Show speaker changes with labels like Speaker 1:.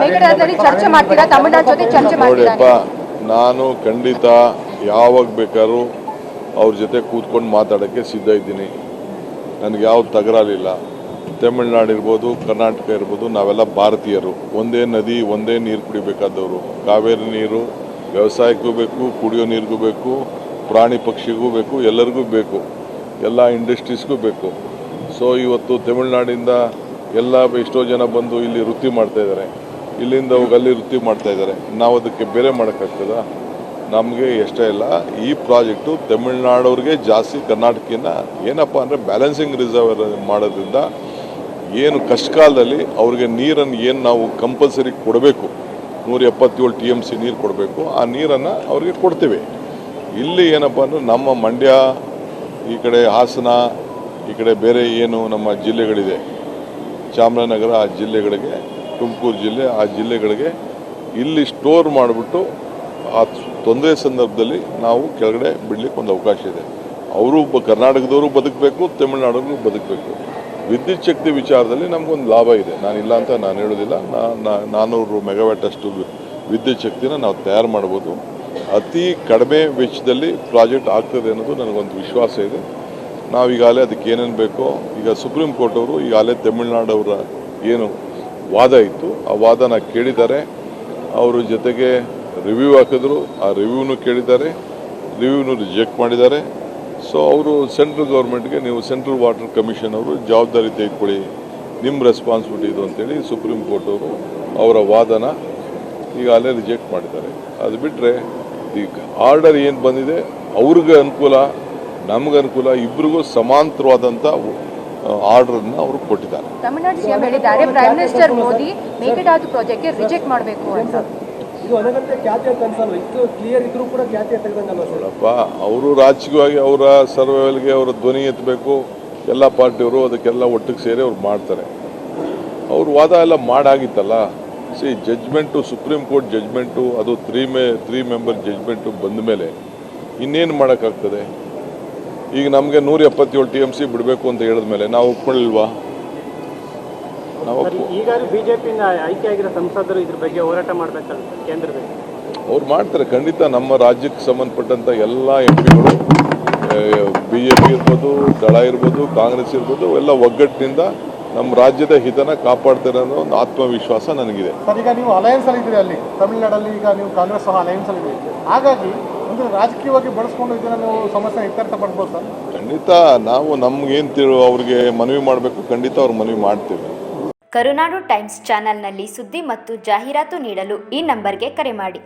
Speaker 1: ಮೇಕೆದಾಟುದಲ್ಲಿ ಚರ್ಚೆ ಮಾಡ್ತೀರಾ? ತಮಿಳುನಾಡು ಜೊತೆ ಚರ್ಚೆ ಮಾಡ್ತೀರಾ?
Speaker 2: ನೋಡಿಯಪ್ಪ, ನಾನು ಖಂಡಿತ ಯಾವಾಗ ಬೇಕಾದ್ರೂ ಅವ್ರ ಜೊತೆ ಕೂತ್ಕೊಂಡು ಮಾತಾಡೋಕ್ಕೆ ಸಿದ್ಧ ಇದ್ದೀನಿ. ನನಗೆ ಯಾವ ತಕರಾರಿಲ್ಲ. ತಮಿಳ್ನಾಡು ಇರ್ಬೋದು, ಕರ್ನಾಟಕ ಇರ್ಬೋದು, ನಾವೆಲ್ಲ ಭಾರತೀಯರು. ಒಂದೇ ನದಿ, ಒಂದೇ ನೀರು ಕುಡಿಬೇಕಾದವರು. ಕಾವೇರಿ ನೀರು ವ್ಯವಸಾಯಕ್ಕೂ ಬೇಕು, ಕುಡಿಯೋ ನೀರಿಗೂ ಬೇಕು, ಪ್ರಾಣಿ ಪಕ್ಷಿಗೂ ಬೇಕು, ಎಲ್ಲರಿಗೂ ಬೇಕು, ಎಲ್ಲ ಇಂಡಸ್ಟ್ರೀಸ್ಗೂ ಬೇಕು. ಸೊ ಇವತ್ತು ತಮಿಳ್ನಾಡಿಂದ ಎಲ್ಲ ಎಷ್ಟೋ ಜನ ಬಂದು ಇಲ್ಲಿ ವೃತ್ತಿ ಮಾಡ್ತಾಯಿದ್ದಾರೆ, ಇಲ್ಲಿಂದ ಹೋಗಿ ಅಲ್ಲಿ ವೃತ್ತಿ ಮಾಡ್ತಾಯಿದ್ದಾರೆ. ನಾವು ಅದಕ್ಕೆ ಬೇರೆ ಮಾಡೋಕ್ಕಾಗ್ತದ? ನಮಗೆ ಇಷ್ಟ ಇಲ್ಲ. ಈ ಪ್ರಾಜೆಕ್ಟು ತಮಿಳ್ನಾಡವ್ರಿಗೆ ಜಾಸ್ತಿ, ಕರ್ನಾಟಕನ ಏನಪ್ಪ ಅಂದರೆ ಬ್ಯಾಲೆನ್ಸಿಂಗ್ ರಿಸರ್ವ್ ಮಾಡೋದ್ರಿಂದ ಏನು ಕಷ್ಟ ಕಾಲದಲ್ಲಿ ಅವ್ರಿಗೆ ನೀರನ್ನು ಏನು ನಾವು ಕಂಪಲ್ಸರಿ ಕೊಡಬೇಕು, 177 TMC ನೀರು ಕೊಡಬೇಕು, ಆ ನೀರನ್ನು ಅವ್ರಿಗೆ ಕೊಡ್ತೀವಿ. ಇಲ್ಲಿ ಏನಪ್ಪ ಅಂದರೆ ನಮ್ಮ ಮಂಡ್ಯ, ಈ ಕಡೆ ಹಾಸನ, ಈ ಕಡೆ ಬೇರೆ ಏನು ನಮ್ಮ ಜಿಲ್ಲೆಗಳಿದೆ, ಚಾಮರಾಜನಗರ, ಆ ಜಿಲ್ಲೆಗಳಿಗೆ, ತುಮಕೂರು ಜಿಲ್ಲೆ, ಆ ಜಿಲ್ಲೆಗಳಿಗೆ ಇಲ್ಲಿ ಸ್ಟೋರ್ ಮಾಡಿಬಿಟ್ಟು ಆ ತೊಂದರೆ ಸಂದರ್ಭದಲ್ಲಿ ನಾವು ಕೆಳಗಡೆ ಬಿಡಲಿಕ್ಕೆ ಒಂದು ಅವಕಾಶ ಇದೆ. ಅವರು ಕರ್ನಾಟಕದವರು ಬದುಕಬೇಕು, ತಮಿಳ್ನಾಡವ್ರಿಗೂ ಬದುಕಬೇಕು. ವಿದ್ಯುತ್ ಶಕ್ತಿ ವಿಚಾರದಲ್ಲಿ ನಮಗೊಂದು ಲಾಭ ಇದೆ, ನಾನಿಲ್ಲ ಅಂತ ನಾನು ಹೇಳೋದಿಲ್ಲ. 400 ಮೆಗಾವ್ಯಾಟ್ ಅಷ್ಟು ವಿದ್ಯುತ್ ಶಕ್ತಿನ ನಾವು ತಯಾರು ಮಾಡ್ಬೋದು. ಅತಿ ಕಡಿಮೆ ವೆಚ್ಚದಲ್ಲಿ ಪ್ರಾಜೆಕ್ಟ್ ಆಗ್ತದೆ ಅನ್ನೋದು ನನಗೊಂದು ವಿಶ್ವಾಸ ಇದೆ. ನಾವು ಈಗಾಗಲೇ ಅದಕ್ಕೆ ಏನೇನು ಬೇಕೋ, ಈಗ ಸುಪ್ರೀಂ ಕೋರ್ಟ್ ಅವರು ಈಗಾಗಲೇ ತಮಿಳ್ನಾಡವರ ಏನು ವಾದ ಇತ್ತು, ಆ ವಾದನ ಕೇಳಿದ್ದಾರೆ. ಅವರು ಜೊತೆಗೆ ರಿವ್ಯೂ ಹಾಕಿದ್ರು, ಆ ರಿವ್ಯೂನು ಕೇಳಿದ್ದಾರೆ, ರಿವ್ಯೂನು ರಿಜೆಕ್ಟ್ ಮಾಡಿದ್ದಾರೆ. ಸೊ ಅವರು ಸೆಂಟ್ರಲ್ ಗೌರ್ಮೆಂಟ್ಗೆ, ನೀವು ಸೆಂಟ್ರಲ್ ವಾಟರ್ ಕಮಿಷನ್ ಅವರು ಜವಾಬ್ದಾರಿ ತೆಗೆದುಕೊಳ್ಳಿ, ನಿಮ್ಮ ರೆಸ್ಪಾನ್ಸಿಬಿಲಿಟಿ ಇದು ಅಂತೇಳಿ ಸುಪ್ರೀಂ ಕೋರ್ಟ್ ಅವರು ಅವರ ವಾದನ ಈಗಾಗಲೇ ರಿಜೆಕ್ಟ್ ಮಾಡಿದ್ದಾರೆ. ಅದು ಬಿಟ್ಟರೆ ಈಗ ಆರ್ಡರ್ ಏನು ಬಂದಿದೆ ಅವ್ರಿಗೆ ಅನುಕೂಲ, ನಮ್ಗೆ ಅನುಕೂಲ, ಇಬ್ಬರಿಗೂ ಸಮಾಂತರವಾದಂಥ ಆರ್ಡರ್ನ ಅವರು ಕೊಟ್ಟಿದ್ದಾರೆ.
Speaker 1: ತಮಿಳುನಾಡು ಸಿಎಂ ಹೇಳಿದ್ದಾರೆ ಪ್ರೈಮ್ ಮಿನಿಸ್ಟರ್ ಮೋದಿ ಮೇಕೆದಾಟು ಪ್ರಾಜೆಕ್ಟ್ಗೆ ರಿಜೆಕ್ಟ್ ಮಾಡಬೇಕು ಅಂತ.
Speaker 2: ನೋಡಪ್ಪ, ಅವರು ರಾಜಕೀಯವಾಗಿ ಅವರ ಸರ್ವೈವಲ್ಗೆ ಅವರ ಧ್ವನಿ ಎತ್ತಬೇಕು. ಎಲ್ಲ ಪಾರ್ಟಿಯವರು ಅದಕ್ಕೆಲ್ಲ ಒಟ್ಟಿಗೆ ಸೇರಿ ಅವ್ರು ಮಾಡ್ತಾರೆ. ಅವ್ರ ವಾದ ಎಲ್ಲ ಮಾಡಾಗಿತ್ತಲ್ಲ. ಜಡ್ಜ್ಮೆಂಟು, ಸುಪ್ರೀಂ ಕೋರ್ಟ್ ಜಡ್ಜ್ಮೆಂಟು, ಅದು 3 ಮೆಂಬರ್ ಜಡ್ಜ್ಮೆಂಟು ಬಂದ ಮೇಲೆ ಇನ್ನೇನು ಮಾಡೋಕ್ಕಾಗ್ತದೆ? ಈಗ ನಮಗೆ 177 TMC ಬಿಡಬೇಕು ಅಂತ ಹೇಳಿದ ಮೇಲೆ ನಾವು ಒಪ್ಕೊಳ್ಳಿಲ್ವಾ?
Speaker 3: ಈಗ ಬಿಜೆಪಿಯಿಂದ ಆಯ್ಕೆಯಾಗಿರೋ ಸಂಸದರು ಇದ್ರ ಬಗ್ಗೆ ಹೋರಾಟ ಮಾಡಬೇಕಲ್ಲ ಕೇಂದ್ರದಲ್ಲಿ?
Speaker 2: ಅವ್ರು ಮಾಡ್ತಾರೆ ಖಂಡಿತ. ನಮ್ಮ ರಾಜ್ಯಕ್ಕೆ ಸಂಬಂಧಪಟ್ಟಂಥ ಎಲ್ಲ ಎಂಪಿಗಳು, BJP ಇರ್ಬೋದು, ದಳ ಇರ್ಬೋದು, ಕಾಂಗ್ರೆಸ್ ಇರ್ಬೋದು, ಎಲ್ಲ ಒಗ್ಗಟ್ಟಿನಿಂದ ನಮ್ಮ ರಾಜ್ಯದ ಹಿತನ ಕಾಪಾಡ್ತಾರೆ ಅನ್ನೋ ಒಂದು ಆತ್ಮವಿಶ್ವಾಸ ನನಗಿದೆ.
Speaker 4: ಸರ್, ಈಗ ನೀವು ಅಲಯನ್ಸ್ ಅಲ್ಲಿ ಇದ್ದೀರಿ, ಅಲ್ಲಿ ತಮಿಳುನಾಡಲ್ಲಿ ಈಗ ನೀವು ಕಾಂಗ್ರೆಸ್ ಸಹ ಅಲಯನ್ಸ್ ಅಲ್ಲಿ ಇದೆ. ಹಾಗಾಗಿ ಒಂದು ರಾಜಕೀಯವಾಗಿ ಬಳಸ್ಕೊಂಡು ಇದನ್ನ ನೀವು ಸಮಸ್ಯೆ ಇತ್ಯರ್ಥ ಪಡ್ಬೋದು ಸರ್?
Speaker 2: ಖಂಡಿತ ನಾವು ನಮ್ಗೇನು ಅವ್ರಿಗೆ ಮನವಿ ಮಾಡಬೇಕು, ಖಂಡಿತ ಅವ್ರಿಗೆ ಮನವಿ ಮಾಡ್ತೇವೆ.
Speaker 5: ಕರುನಾಡು ಟೈಮ್ಸ್ ಚಾನೆಲ್ನಲ್ಲಿ ಸುದ್ದಿ ಮತ್ತು ಜಾಹೀರಾತು ನೀಡಲು ಈ ನಂಬರ್ಗೆ ಕರೆ ಮಾಡಿ.